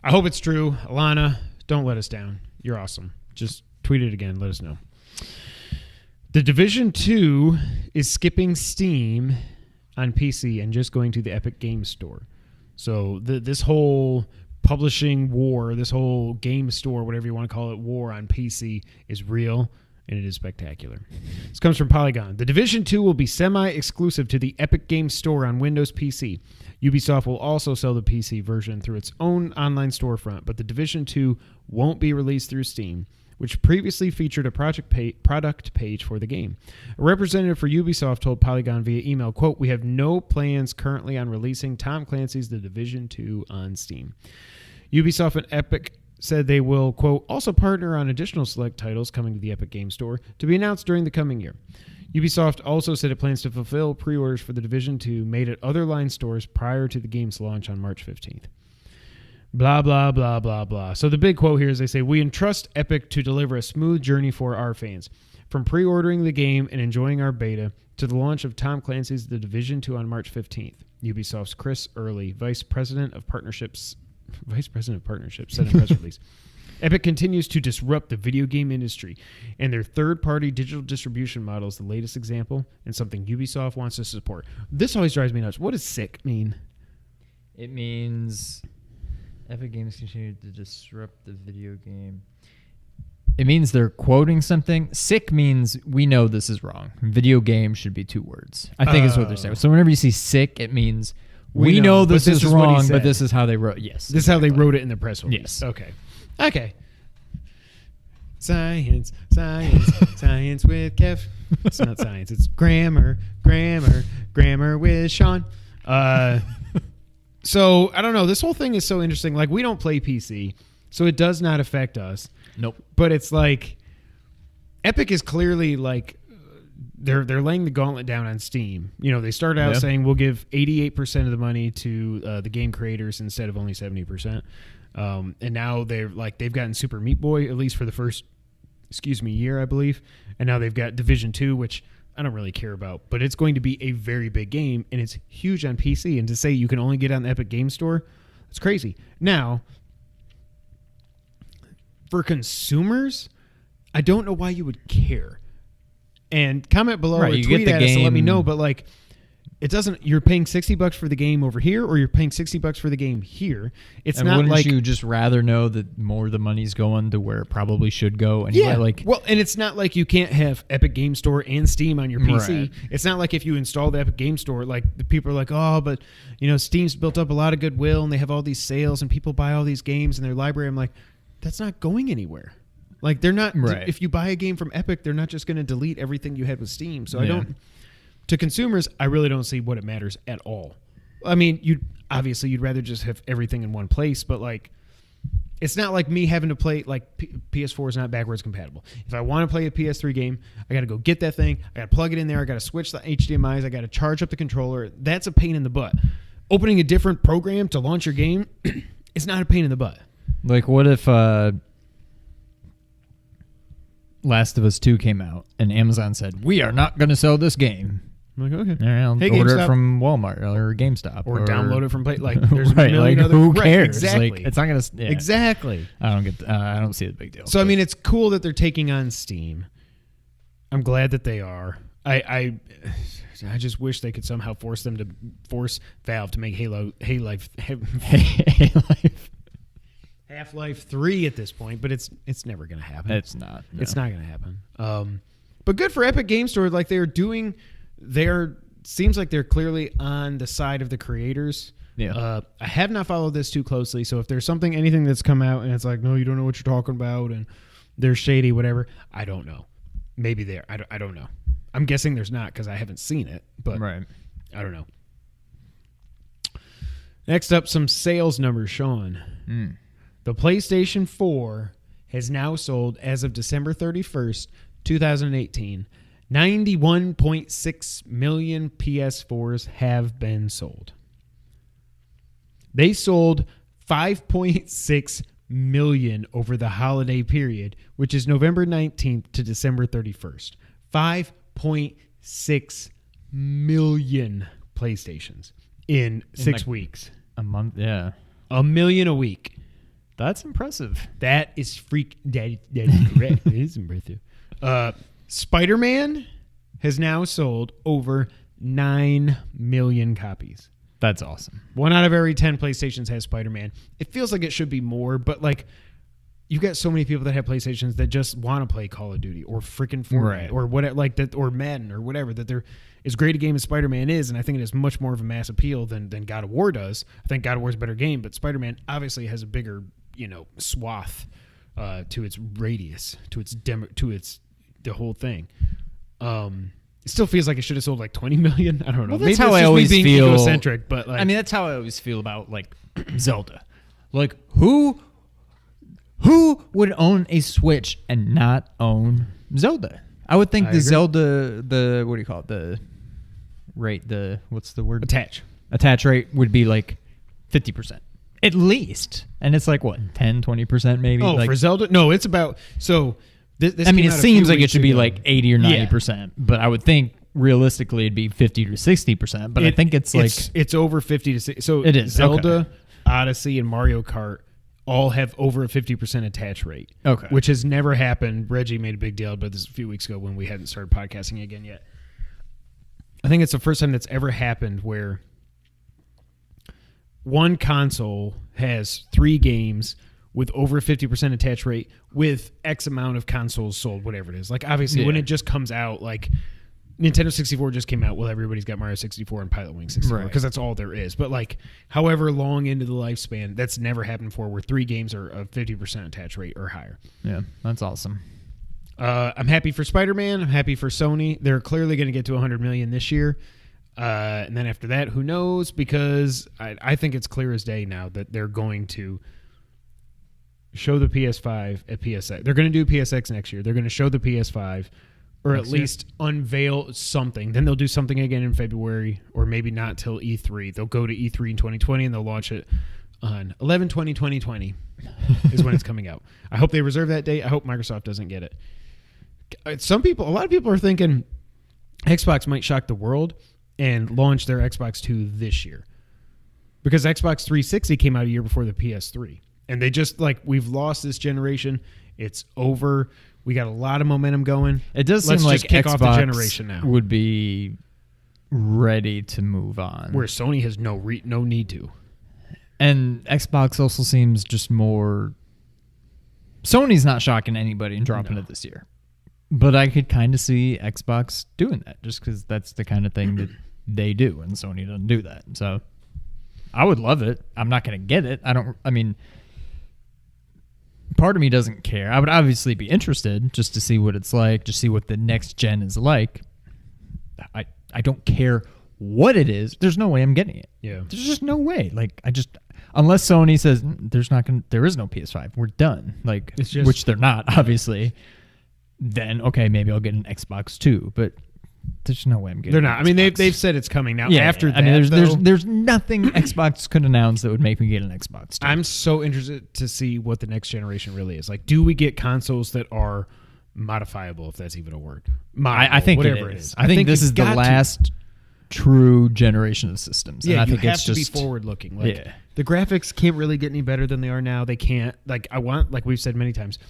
Speaker 2: I hope it's true. Alana, don't let us down. You're awesome. Just tweet it again. Let us know. The Division 2 is skipping Steam on PC and just going to the Epic Games Store. So this whole publishing war, this whole game store, whatever you want to call it, war on PC is real, and it is spectacular. This comes from Polygon. The Division 2 will be semi-exclusive to the Epic Games Store on Windows PC. Ubisoft will also sell the PC version through its own online storefront, but the Division 2 won't be released through Steam, which previously featured a product page for the game. A representative for Ubisoft told Polygon via email, quote, "We have no plans currently on releasing Tom Clancy's The Division 2 on Steam." Ubisoft and Epic said they will, quote, "also partner on additional select titles coming to the Epic Games Store to be announced during the coming year." Ubisoft also said it plans to fulfill pre-orders for The Division 2 made at other line stores prior to the game's launch on March 15th. Blah, blah, blah, blah, blah. So the big quote here is they say, "We entrust Epic to deliver a smooth journey for our fans. From pre-ordering the game and enjoying our beta to the launch of Tom Clancy's The Division 2 on March 15th. Ubisoft's Chris Early, Vice President of Partnerships, said in a press release. Epic continues to disrupt the video game industry, and their third-party digital distribution model is the latest example and something Ubisoft wants to support." This always drives me nuts. What does SICK mean?
Speaker 3: It means Epic Games continue to disrupt the video game. It means they're quoting something. Sick means we know this is wrong. Video game should be 2 words. I think is what they're saying. So whenever you see sick, it means we know this is wrong, but this is how they wrote. Yes,
Speaker 2: this is how they wrote it in the press release.
Speaker 3: Yes.
Speaker 2: Okay. Science with Kev. It's not science. It's grammar with Sean. So I don't know. This whole thing is so interesting. Like, we don't play PC, so it does not affect us.
Speaker 3: Nope.
Speaker 2: But it's like Epic is clearly like they're laying the gauntlet down on Steam. They started out saying we'll give 88% of the money to the game creators instead of only 70%. And now they've gotten Super Meat Boy, at least for the first year, I believe. And now they've got Division 2, which I don't really care about, but it's going to be a very big game, and it's huge on PC. And to say you can only get it on the Epic Game Store, that's crazy. Now, for consumers, I don't know why you would care. And comment below or tweet at us to let me know, but like, it doesn't. You're paying $60 for the game over here, or you're paying $60 for the game here. It's not
Speaker 3: wouldn't
Speaker 2: like
Speaker 3: you just rather know that more of the money's going to where it probably should go. Anyway,
Speaker 2: and it's not like you can't have Epic Game Store and Steam on your PC.
Speaker 3: Right.
Speaker 2: It's not like if you install the Epic Game Store, like the people are like, oh, but Steam's built up a lot of goodwill and they have all these sales and people buy all these games in their library. I'm like, that's not going anywhere. Like, they're not.
Speaker 3: Right.
Speaker 2: If you buy a game from Epic, they're not just going to delete everything you had with Steam. So I don't. To consumers, I really don't see what it matters at all. I mean, you'd rather just have everything in one place, but like, it's not like me having to play, like, PS4 is not backwards compatible. If I want to play a PS3 game, I got to go get that thing. I got to plug it in there. I got to switch the HDMIs. I got to charge up the controller. That's a pain in the butt. Opening a different program to launch your game is not a pain in the butt.
Speaker 3: Like, what if Last of Us 2 came out and Amazon said, we are not going to sell this game?
Speaker 2: I'm like, okay.
Speaker 3: I'll order it from Walmart or GameStop.
Speaker 2: Or download it from Play. Like, there's
Speaker 3: right,
Speaker 2: a million other.
Speaker 3: Who cares?
Speaker 2: Right, exactly.
Speaker 3: Like, it's not going to. Yeah.
Speaker 2: Exactly.
Speaker 3: I don't see the big deal.
Speaker 2: So, I mean, it's cool that they're taking on Steam. I'm glad that they are. I just wish they could somehow force Valve to make Half-Life 3 at this point, but it's never going to happen.
Speaker 3: It's not. No.
Speaker 2: It's not going to happen. But good for Epic Game Store. Like, seems like they're clearly on the side of the creators.
Speaker 3: Yeah.
Speaker 2: I have not followed this too closely, so if there's anything that's come out and it's like, no, you don't know what you're talking about, and they're shady, whatever, I don't know. Maybe they're. I don't know. I'm guessing there's not because I haven't seen it, but
Speaker 3: right.
Speaker 2: I don't know. Next up, some sales numbers, Sean. The PlayStation 4 has now sold, as of December 31st, 2018, 91.6 million PS4s have been sold. They sold 5.6 million over the holiday period, which is November 19th to December 31st. 5.6 million PlayStations in 6 weeks.
Speaker 3: A month, yeah.
Speaker 2: A million a week.
Speaker 3: That's impressive.
Speaker 2: That is that is correct. It is impressive. Spider-Man has now sold over 9 million copies.
Speaker 3: That's awesome.
Speaker 2: 1 out of every 10 PlayStations has Spider-Man. It feels like it should be more, but like you've got so many people that have PlayStations that just want to play Call of Duty or freaking Fortnite or whatever, like that, or Madden or whatever. That they're as great a game as Spider-Man is, and I think it has much more of a mass appeal than God of War does. I think God of War is a better game, but Spider-Man obviously has a bigger, swath to its radius, to its the whole thing. It still feels like it should have sold like 20 million. I don't know.
Speaker 3: Well, that's
Speaker 2: maybe
Speaker 3: how I always
Speaker 2: being
Speaker 3: feel.
Speaker 2: Egocentric, but like,
Speaker 3: I mean, that's how I always feel about like Zelda. Like who would own a Switch and not own Zelda? I would think Zelda, what do you call it? The rate, what's the word? Attach rate would be like 50%. At least. And it's like what, 10, 20% maybe?
Speaker 2: Oh,
Speaker 3: like,
Speaker 2: for Zelda? No, it's about this
Speaker 3: I mean, it seems like it should be
Speaker 2: ago.
Speaker 3: like 80 or 90%, but I would think realistically it'd be 50 to 60%, but I think it's
Speaker 2: over 50 to 60. So
Speaker 3: it is.
Speaker 2: Zelda,
Speaker 3: Okay.
Speaker 2: Odyssey, and Mario Kart all have over a 50% attach rate.
Speaker 3: Okay.
Speaker 2: Which has never happened. Reggie made a big deal about this a few weeks ago when we hadn't started podcasting again yet. I think it's the first time that's ever happened where one console has 3 games with over a 50% attach rate with X amount of consoles sold, whatever it is. Like, obviously, when it just comes out, like, Nintendo 64 just came out. Well, everybody's got Mario 64 and Pilot Wing 64 because that's all there is. But, like, however long into the lifespan, that's never happened before where 3 games are a 50% attach rate or higher.
Speaker 3: Yeah, that's awesome.
Speaker 2: I'm happy for Spider-Man. I'm happy for Sony. They're clearly going to get to 100 million this year. And then after that, who knows? Because I think it's clear as day now that they're going to show the PS5 at PSX. They're going to do PSX next year. They're going to show the PS5 or at least unveil something. Then they'll do something again in February or maybe not till E3. They'll go to E3 in 2020 and they'll launch it on 11/20/2020 is when it's coming out. I hope they reserve that date. I hope Microsoft doesn't get it. A lot of people are thinking Xbox might shock the world and launch their Xbox 2 this year because Xbox 360 came out a year before the PS3. And they just, like, we've lost this generation. It's over. We got a lot of momentum going.
Speaker 3: It does
Speaker 2: Let's
Speaker 3: seem
Speaker 2: just
Speaker 3: like
Speaker 2: kick
Speaker 3: Xbox
Speaker 2: off the generation now.
Speaker 3: would be ready to move on.
Speaker 2: Where Sony has no need to.
Speaker 3: And Xbox also seems just more... Sony's not shocking anybody and dropping it this year. But I could kind of see Xbox doing that just because that's the kind of thing that they do, and Sony doesn't do that. So I would love it. I'm not going to get it. Part of me doesn't care. I would obviously be interested just to see what it's like, just see what the next gen is like. I don't care what it is. There's no way I'm getting it.
Speaker 2: Yeah.
Speaker 3: There's just no way. Like, unless Sony says there is no PS5, we're done. Like, which they're not, obviously. Then okay, maybe I'll get an Xbox 2, but there's no way I'm getting.
Speaker 2: They're not.
Speaker 3: An
Speaker 2: I mean,
Speaker 3: Xbox.
Speaker 2: they've said it's coming now.
Speaker 3: Yeah,
Speaker 2: after that,
Speaker 3: there's nothing Xbox could announce that would make me get an Xbox 2.
Speaker 2: I'm so interested to see what the next generation really is. Like, do we get consoles that are modifiable, if that's even a word?
Speaker 3: I think
Speaker 2: whatever
Speaker 3: it is. I think this is the
Speaker 2: got
Speaker 3: last true generation of systems.
Speaker 2: Yeah,
Speaker 3: and I
Speaker 2: you
Speaker 3: think
Speaker 2: have
Speaker 3: it's
Speaker 2: to
Speaker 3: just
Speaker 2: be forward looking. Like, the graphics can't really get any better than they are now. They can't. Like, like we've said many times,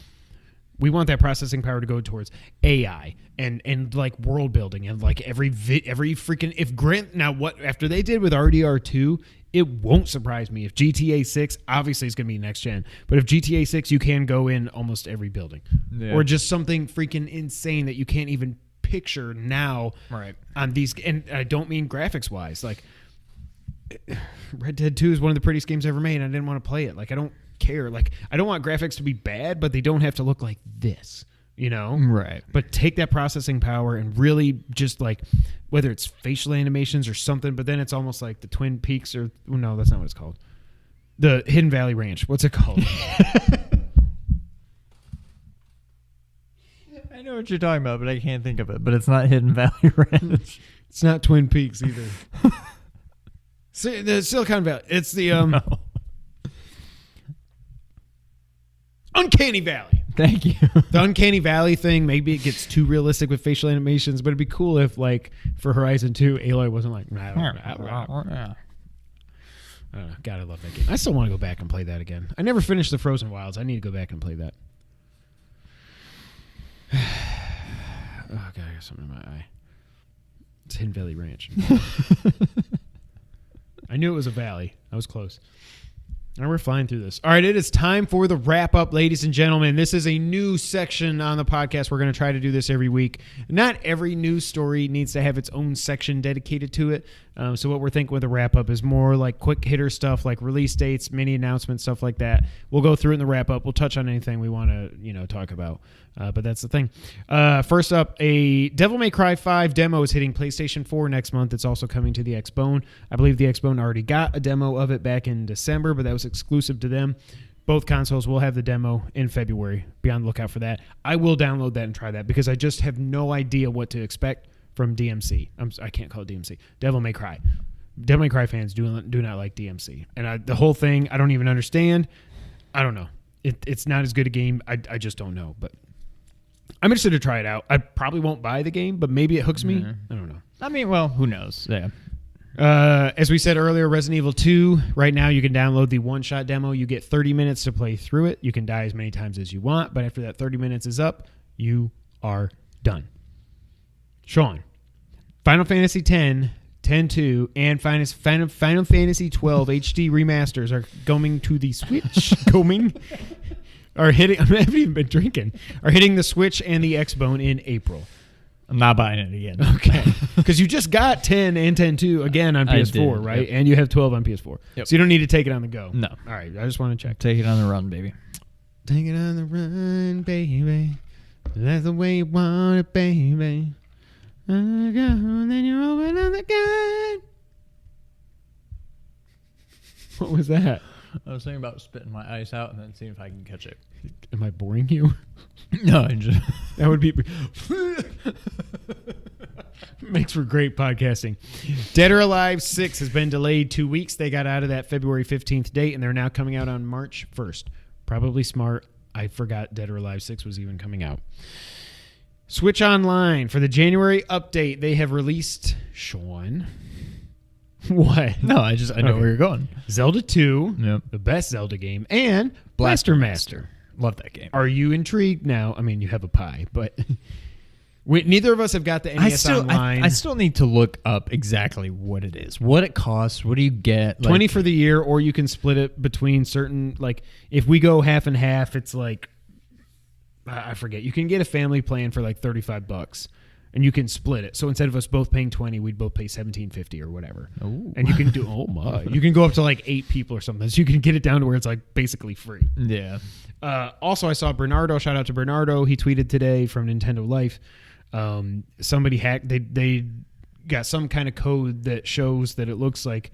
Speaker 2: we want that processing power to go towards AI and like world building and like every freaking after they did with RDR2, it won't surprise me if GTA 6 obviously is going to be next gen, but if GTA 6 you can go in almost every building or just something freaking insane that you can't even picture now on these. And I don't mean graphics wise. Like, Red Dead 2 is one of the prettiest games ever made. And I didn't want to play it. Like, I don't care. Like, I don't want graphics to be bad, but they don't have to look like this,
Speaker 3: Right.
Speaker 2: But take that processing power and really just like, whether it's facial animations or something, but then it's almost like the Twin Peaks no, that's not what it's called. The Hidden Valley Ranch. What's it called?
Speaker 3: I know what you're talking about, but I can't think of it. But it's not Hidden Valley Ranch.
Speaker 2: It's not Twin Peaks either. The Silicon Valley. It's the
Speaker 3: No.
Speaker 2: Uncanny Valley.
Speaker 3: Thank you.
Speaker 2: The Uncanny Valley thing, maybe it gets too realistic with facial animations, but it'd be cool if, like, for Horizon 2, Aloy wasn't like, I don't know. God, I love that game. I still want to go back and play that again. I never finished the Frozen Wilds. I need to go back and play that. Oh, God, I got something in my eye. It's Hidden Valley Ranch. I knew it was a valley. I was close. Now we're flying through this. All right, it is time for the wrap-up, ladies and gentlemen. This is a new section on the podcast. We're going to try to do this every week. Not every news story needs to have its own section dedicated to it. So what we're thinking with the wrap-up is more like quick-hitter stuff, like release dates, mini announcements, stuff like that. We'll go through it in the wrap-up. We'll touch on anything we want to talk about. But that's the thing. First up, a Devil May Cry 5 demo is hitting PlayStation 4 next month. It's also coming to the Xbone. I believe the Xbone already got a demo of it back in December, but that was exclusive to them. Both consoles will have the demo in February. Be on the lookout for that. I will download that and try that because I just have no idea what to expect from DMC. I can't call it DMC. Devil May Cry. Devil May Cry fans do not like DMC. And the whole thing, I don't even understand. I don't know. It's not as good a game. I just don't know. But I'm interested to try it out. I probably won't buy the game, but maybe it hooks me. I don't know.
Speaker 3: I mean, well, who knows? Yeah.
Speaker 2: As we said earlier, Resident Evil 2, right now you can download the one-shot demo. You get 30 minutes to play through it. You can die as many times as you want, but after that 30 minutes is up, you are done. Sean, Final Fantasy X, 10-2, and Final Fantasy 12 HD remasters are going to the Switch. Are hitting. I haven't even been drinking. Are hitting the Switch and the Xbone in April.
Speaker 3: I'm not buying it again.
Speaker 2: Okay, because you just got 10 and 10-2 again on PS4,
Speaker 3: did,
Speaker 2: right?
Speaker 3: yep.
Speaker 2: And you have 12 on PS4,
Speaker 3: Yep.
Speaker 2: So you don't need to take it on the go.
Speaker 3: No.
Speaker 2: All right, I just want to check.
Speaker 3: Take it on the run, baby.
Speaker 2: Take it on the run, baby. That's the way you want it, baby. On the go, then you're open on the gun. What was that?
Speaker 3: I was thinking about spitting my ice out and then seeing if I can catch it.
Speaker 2: Am I boring you?
Speaker 3: No, I just
Speaker 2: That would be makes for great podcasting. Dead or Alive 6 has been delayed 2 weeks. They got out of that February 15th date, and they're now coming out on March 1st. Probably smart. I forgot Dead or Alive 6 was even coming out. Switch Online. For the January update, they have released... Sean? What?
Speaker 3: No, I know where you're going.
Speaker 2: Zelda 2,
Speaker 3: Yep.
Speaker 2: the best Zelda game, and Blaster Master.
Speaker 3: Love that game.
Speaker 2: Are you intrigued now? I mean, you have a pie, but neither of us have got the NES Online.
Speaker 3: I still need to look up exactly what it is, what it costs, what do you get?
Speaker 2: 20 for the year, or you can split it between certain, like, if we go half and half, it's like, I forget. You can get a family plan for like $35, and you can split it. So instead of us both paying 20, we'd both pay $17.50 or whatever.
Speaker 3: Ooh.
Speaker 2: And you can do, oh my, you can go up to like 8 people or something. So you can get it down to where it's like basically free.
Speaker 3: Yeah.
Speaker 2: Also, I saw Bernardo. Shout out to Bernardo. He tweeted today from Nintendo Life. Somebody hacked. They got some kind of code that shows that it looks like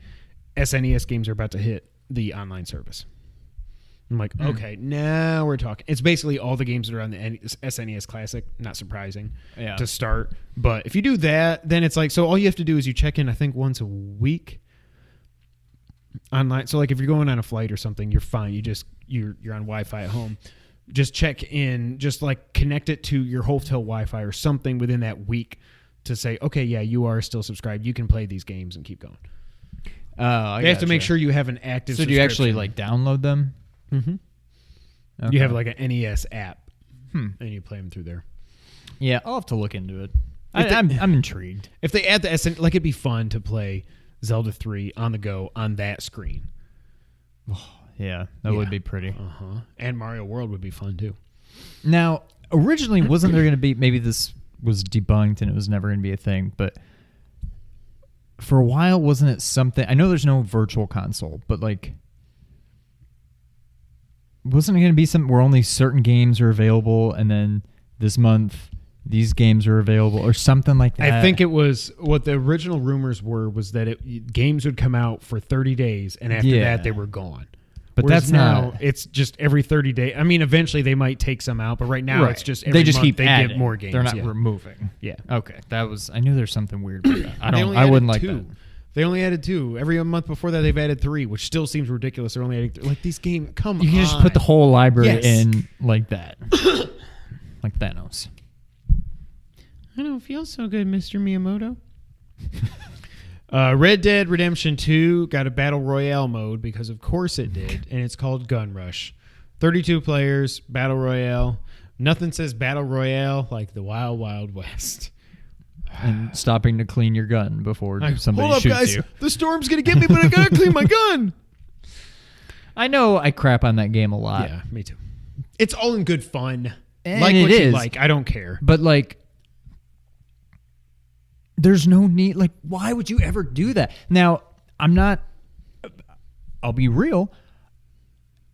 Speaker 2: SNES games are about to hit the online service. I'm like, okay, now we're talking. It's basically all the games that are on the SNES Classic. Not surprising to start. But if you do that, then it's like, so all you have to do is you check in, I think, once a week online. So like if you're going on a flight or something, you're fine. You're on Wi-Fi at home. Just check in, just like connect it to your hotel Wi-Fi or something within that week to say, okay, yeah, you are still subscribed. You can play these games and keep going. They have to make sure you have an active
Speaker 3: So do you actually like download them?
Speaker 2: Mm-hmm.
Speaker 3: Okay.
Speaker 2: You have like an NES app and you play them through there.
Speaker 3: Yeah, I'll have to look into it. I'm intrigued.
Speaker 2: If they add the SN, like it'd be fun to play Zelda 3 on the go on that screen.
Speaker 3: Yeah, that would be pretty.
Speaker 2: Uh-huh. And Mario World would be fun too.
Speaker 3: Now, originally, wasn't there going to be, maybe this was debunked and it was never going to be a thing, but for a while, wasn't it something, I know there's no virtual console, but like, wasn't it going to be something where only certain games are available and then this month these games are available or something like that?
Speaker 2: I think it was what the original rumors were was that games would come out for 30 days and after that they were gone.
Speaker 3: But
Speaker 2: Whereas
Speaker 3: that's
Speaker 2: now
Speaker 3: not.
Speaker 2: it's just every 30 days. I mean, eventually they might take some out, but right now it's just every
Speaker 3: they just
Speaker 2: month
Speaker 3: keep
Speaker 2: they
Speaker 3: adding.
Speaker 2: give more games.
Speaker 3: They're not
Speaker 2: yeah.
Speaker 3: removing.
Speaker 2: Yeah.
Speaker 3: Okay, I knew there's something weird about that.
Speaker 2: They only
Speaker 3: I wouldn't
Speaker 2: added
Speaker 3: like
Speaker 2: two.
Speaker 3: that.
Speaker 2: They only added 2. Every month before that, they've added 3, which still seems ridiculous. They're only adding 3. Like, these games, come on.
Speaker 3: You can just put the whole library
Speaker 2: Yes.
Speaker 3: in like that. Like Thanos.
Speaker 2: I don't feel so good, Mr. Miyamoto. Red Dead Redemption 2 got a Battle Royale mode because, of course, it did, and it's called Gun Rush. 32 players, Battle Royale. Nothing says Battle Royale like the Wild Wild West.
Speaker 3: And stopping to clean your gun before somebody
Speaker 2: Hold up,
Speaker 3: shoots
Speaker 2: guys.
Speaker 3: you.
Speaker 2: The storm's going to get me, but I got to clean my gun.
Speaker 3: I know I crap on that game a lot.
Speaker 2: Yeah, me too. It's all in good fun.
Speaker 3: And
Speaker 2: like
Speaker 3: it
Speaker 2: what you
Speaker 3: is.
Speaker 2: like. I don't care.
Speaker 3: But like, there's no need. Like, why would you ever do that? Now, I'll be real.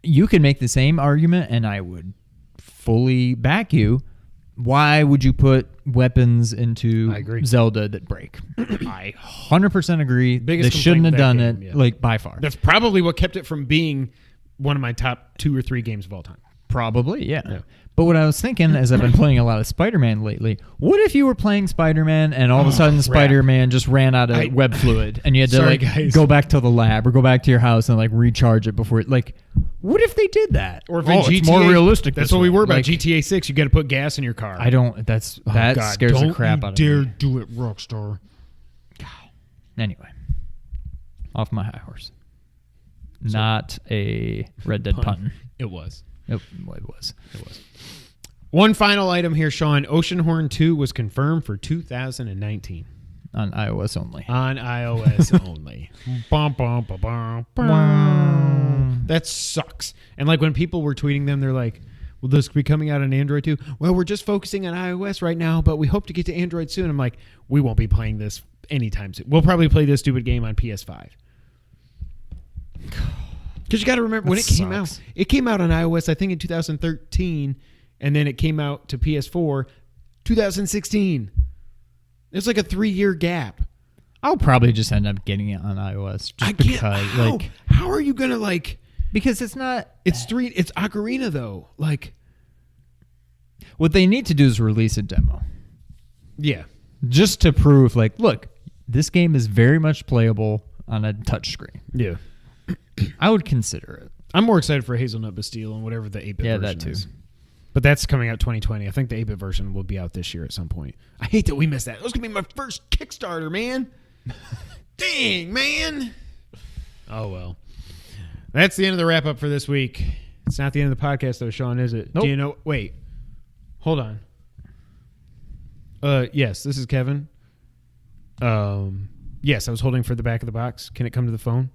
Speaker 3: You can make the same argument, and I would fully back you. Why would you put weapons into
Speaker 2: I agree.
Speaker 3: Zelda that break? I 100% agree.
Speaker 2: Biggest
Speaker 3: They shouldn't have
Speaker 2: complaint
Speaker 3: done
Speaker 2: with that
Speaker 3: it,
Speaker 2: game, yeah.
Speaker 3: like, by far.
Speaker 2: That's probably what kept it from being one of my top 2 or 3 games of all time.
Speaker 3: Probably, yeah.
Speaker 2: Yeah.
Speaker 3: But what I was thinking, as I've been playing a lot of Spider-Man lately, what if you were playing Spider-Man and all of a sudden Spider-Man just ran out of web fluid and you had to
Speaker 2: Sorry, guys.
Speaker 3: go back to the lab or go back to your house and like recharge it before what if they did that?
Speaker 2: Or if in GTA,
Speaker 3: it's more realistic.
Speaker 2: That's
Speaker 3: this
Speaker 2: what we
Speaker 3: way.
Speaker 2: were about.
Speaker 3: Like,
Speaker 2: GTA 6, you got to put gas in your car.
Speaker 3: I don't. That
Speaker 2: God,
Speaker 3: scares the
Speaker 2: don't
Speaker 3: crap
Speaker 2: you
Speaker 3: out of
Speaker 2: dare
Speaker 3: me.
Speaker 2: do it, Rockstar.
Speaker 3: Anyway, off my high horse. Not a Red Dead pun.
Speaker 2: It was.
Speaker 3: It was.
Speaker 2: One final item here, Sean. Oceanhorn 2 was confirmed for 2019.
Speaker 3: On iOS only.
Speaker 2: On iOS only. Bum, bum, bum, bum, bum.
Speaker 3: Wow.
Speaker 2: That sucks. And like when people were tweeting them, they're like, will this be coming out on Android too? Well, we're just focusing on iOS right now, but we hope to get to Android soon. I'm like, we won't be playing this anytime soon. We'll probably play this stupid game on PS5. Because you got to remember when it came out. It came out on iOS, I think, in 2013, and then it came out to PS4 2016. It's like a 3-year gap.
Speaker 3: I'll probably just end up getting it on iOS just because,
Speaker 2: how are you gonna like?
Speaker 3: Because it's not.
Speaker 2: It's Ocarina though. Like,
Speaker 3: what they need to do is release a demo,
Speaker 2: yeah,
Speaker 3: just to prove, like, look, this game is very much playable on a touchscreen.
Speaker 2: yeah.
Speaker 3: I would consider it.
Speaker 2: I'm more excited for Hazelnut Bastille and whatever the 8-bit version
Speaker 3: that too.
Speaker 2: is. But that's coming out 2020. I think the 8-bit version will be out this year at some point. I hate that we missed that. That was gonna be my first Kickstarter, man. Dang, man. Oh well. That's the end of the wrap up for this week. It's not the end of the podcast though, Sean, is it?
Speaker 3: Nope.
Speaker 2: Do you know? Wait. Hold on. Yes, this is Kevin. Yes, I was holding for the back of the box. Can it come to the phone?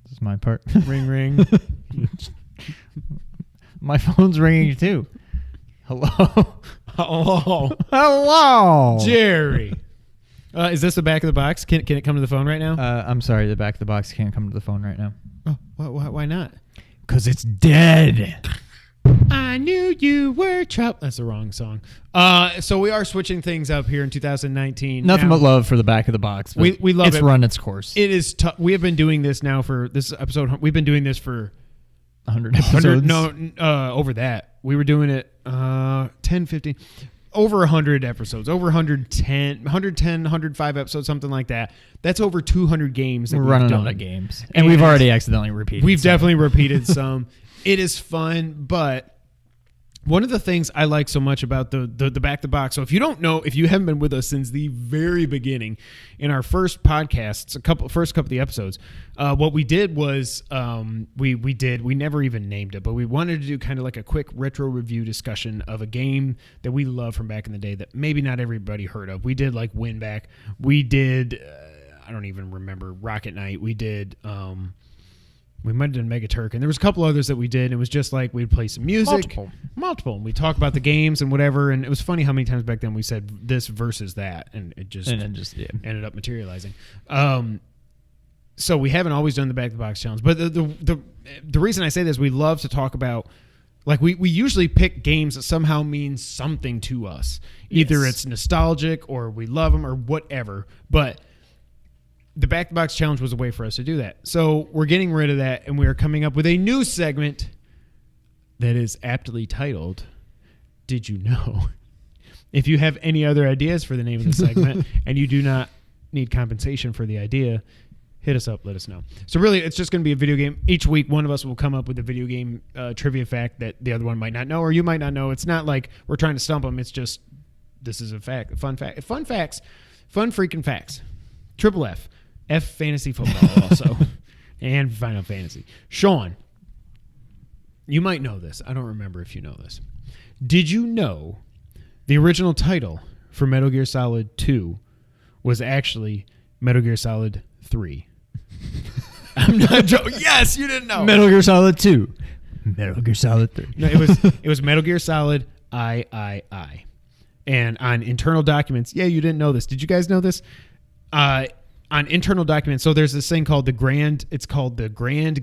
Speaker 3: This is my part.
Speaker 2: Ring, ring.
Speaker 3: My phone's ringing too. Hello.
Speaker 2: Oh,
Speaker 3: Hello.
Speaker 2: Jerry. Is this the back of the box? Can it come to the phone right now?
Speaker 3: I'm sorry, the back of the box can't come to the phone right now.
Speaker 2: Oh, why not?
Speaker 3: Because it's dead.
Speaker 2: I knew you were trouble. That's the wrong song. So we are switching things up here in 2019.
Speaker 3: Nothing
Speaker 2: now,
Speaker 3: but love for the back of the box.
Speaker 2: We love it.
Speaker 3: It's run its course.
Speaker 2: It is tough. We have been doing this now for this episode. We've been doing this for
Speaker 3: 100 episodes.
Speaker 2: Over that. We were doing it 10, 15, over 100 episodes, over 110, 105 episodes, something like that. That's over 200 games that
Speaker 3: We're
Speaker 2: we've
Speaker 3: running
Speaker 2: done.
Speaker 3: out of games. And we've already accidentally repeated.
Speaker 2: We've
Speaker 3: some.
Speaker 2: definitely repeated some. It is fun, but one of the things I like so much about the back to box. So if you don't know, if you haven't been with us since the very beginning, in our first podcasts, first couple of the episodes, what we did was we never even named it, but we wanted to do kind of like a quick retro review discussion of a game that we love from back in the day that maybe not everybody heard of. We did like Win Back. We did I don't even remember, Rocket Knight. We did. We might have done Mega Turk, and there was a couple others that we did. And it was just like we'd play some music, multiple, and we talk about the games and whatever. And it was funny how many times back then we said this versus that, and it just ended up materializing. So we haven't always done the back to box challenge, but the reason I say this, we love to talk about. Like we usually pick games that somehow mean something to us. Either it's nostalgic or we love them or whatever. But the Back the Box Challenge was a way for us to do that. So we're getting rid of that, and we are coming up with a new segment that is aptly titled, Did You Know? If you have any other ideas for the name of the segment and you do not need compensation for the idea, hit us up, let us know. So really, it's just going to be a video game. Each week, one of us will come up with a video game trivia fact that the other one might not know, or you might not know. It's not like we're trying to stump them. It's just, this is a fact, a fun fact. Fun facts, fun freaking facts. Triple F. F Fantasy Football also. And Final Fantasy. Sean, you might know this. I don't remember if you know this. Did you know the original title for Metal Gear Solid 2 was actually Metal Gear Solid 3? I'm not joking. Yes, you didn't know.
Speaker 3: Metal Gear Solid 2. Metal Gear Solid 3.
Speaker 2: No, it was Metal Gear Solid I. And on internal documents, yeah, you didn't know this. Did you guys know this? On internal documents, so there's this thing called the Grand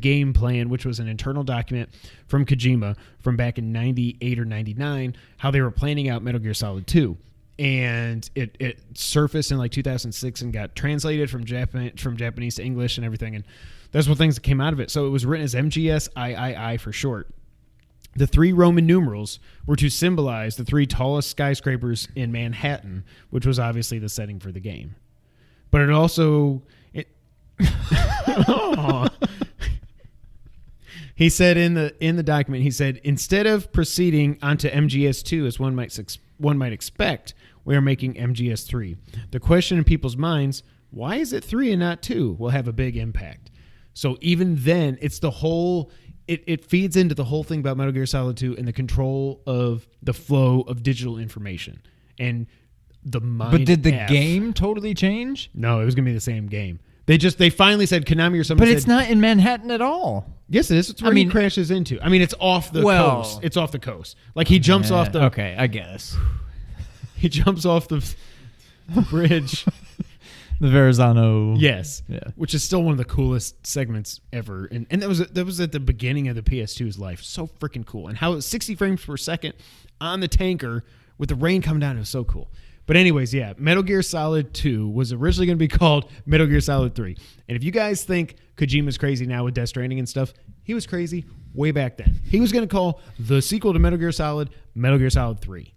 Speaker 2: Game Plan, which was an internal document from Kojima from back in 98 or 99, how they were planning out Metal Gear Solid 2. And it surfaced in like 2006 and got translated from Japanese to English and everything. And that's what things that came out of it. So it was written as MGSIII for short. The 3 Roman numerals were to symbolize the 3 tallest skyscrapers in Manhattan, which was obviously the setting for the game. But it also... He said in the document, he said, instead of proceeding onto MGS2 as one might expect, we are making MGS3. The question in people's minds, why is it 3 and not 2, will have a big impact. So even then, it's the whole... It feeds into the whole thing about Metal Gear Solid 2 and the control of the flow of digital information. And the mind.
Speaker 3: But did the game totally change?
Speaker 2: No, it was going to be the same game. They finally said, Konami or somebody
Speaker 3: But it's not in Manhattan at all.
Speaker 2: Yes, it is. It's where he crashes into. I mean, it's off the coast. It's off the coast. Like he jumps off the...
Speaker 3: Okay, I guess.
Speaker 2: He jumps off the bridge.
Speaker 3: The Verrazano.
Speaker 2: Yes.
Speaker 3: Yeah.
Speaker 2: Which is still one of the coolest segments ever. And that was at the beginning of the PS2's life. So freaking cool. And how it was 60 frames per second on the tanker with the rain coming down. It was so cool. But anyways, yeah, Metal Gear Solid 2 was originally going to be called Metal Gear Solid 3. And if you guys think Kojima's crazy now with Death Stranding and stuff, he was crazy way back then. He was going to call the sequel to Metal Gear Solid 3.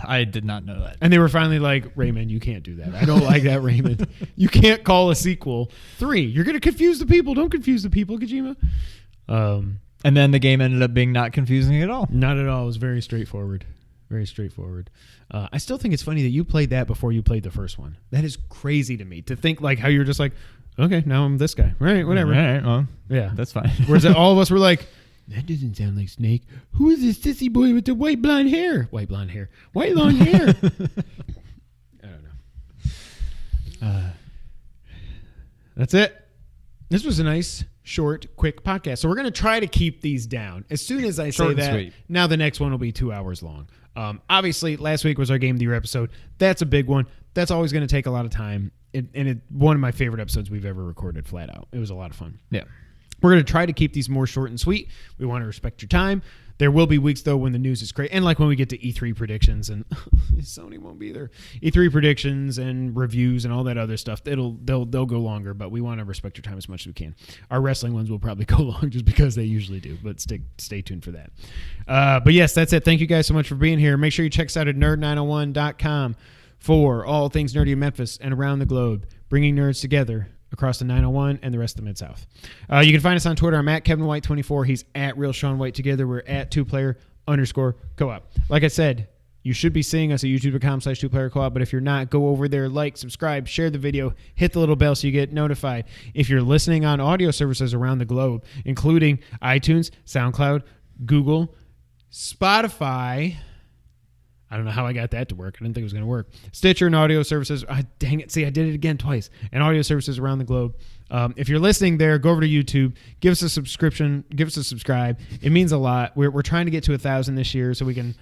Speaker 3: I did not know that.
Speaker 2: And they were finally like, Raymond, you can't do that. I don't like that, Raymond. You can't call a sequel 3. You're going to confuse the people. Don't confuse the people, Kojima.
Speaker 3: And then the game ended up being not confusing at all.
Speaker 2: Not at all. It was very straightforward. Very straightforward. I still think it's funny that you played that before you played the first one. That is crazy to me, to think like how you're just like, okay, now I'm this guy. Right, whatever.
Speaker 3: All right, well,
Speaker 2: yeah.
Speaker 3: That's fine.
Speaker 2: Whereas all of us were like, that doesn't sound like Snake. Who is this sissy boy with the white blonde hair? White long hair. I don't know. That's it. This was a nice, short, quick podcast. So we're going to try to keep these down. As soon as I say that,
Speaker 3: sweet.
Speaker 2: Now the next one will be 2 hours long. Obviously, last week was our Game of the Year episode. That's a big one. That's always going to take a lot of time. One of my favorite episodes we've ever recorded, flat out. It was a lot of fun.
Speaker 3: Yeah.
Speaker 2: We're going to try to keep these more short and sweet. We want to respect your time. There will be weeks, though, when the news is great. And like when we get to E3 predictions, and Sony won't be there. E3 predictions and reviews and all that other stuff, they'll go longer, but we want to respect your time as much as we can. Our wrestling ones will probably go long just because they usually do, but stay tuned for that. But yes, that's it. Thank you guys so much for being here. Make sure you check us out at nerd901.com for all things nerdy in Memphis and around the globe, bringing nerds together across the 901 and the rest of the Mid-South. You can find us on Twitter. I'm at Kevin White 24. He's at Real Sean White. Together, we're at 2player_co-op. Like I said, you should be seeing us at youtube.com/2playercoop, but if you're not, go over there, like, subscribe, share the video, hit the little bell so you get notified. If you're listening on audio services around the globe, including iTunes, SoundCloud, Google, Spotify... I don't know how I got that to work. I didn't think it was going to work. Stitcher and audio services. Dang it. See, I did it again twice. And audio services around the globe. If you're listening there, go over to YouTube. Give us a subscription. Give us a subscribe. It means a lot. We're trying to get to 1,000 this year so we can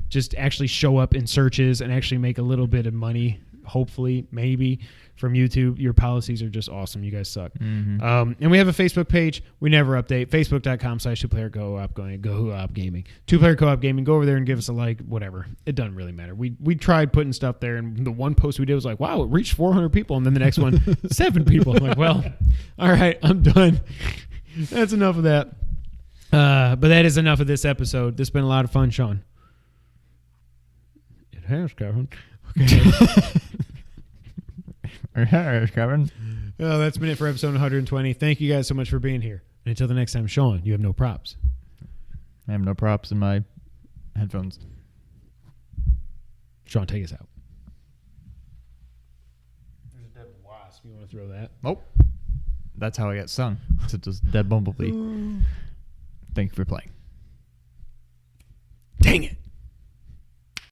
Speaker 2: just actually show up in searches and actually make a little bit of money, hopefully, maybe from YouTube. Your policies are just awesome. You guys suck.
Speaker 3: Mm-hmm.
Speaker 2: And we have a Facebook page. We never update. Facebook.com/2player co-op gaming. 2-player co-op gaming. Go over there and give us a like, whatever. It doesn't really matter. We tried putting stuff there, and the one post we did was like, wow, it reached 400 people. And then the next one, 7 people. I'm like, well, all right, I'm done. That's enough of that. But that is enough of this episode. This has been a lot of fun, Sean. It has, Kevin.
Speaker 3: Okay. Kevin.
Speaker 2: Well, that's been it for episode 120. Thank you guys so much for being here. And until the next time, Sean, you have no props.
Speaker 3: I have no props in my headphones.
Speaker 2: Sean, take us out. There's a dead wasp. You want to throw that?
Speaker 3: Oh. That's how I got sung. It's just dead bumblebee. Thank you for playing.
Speaker 2: Dang it.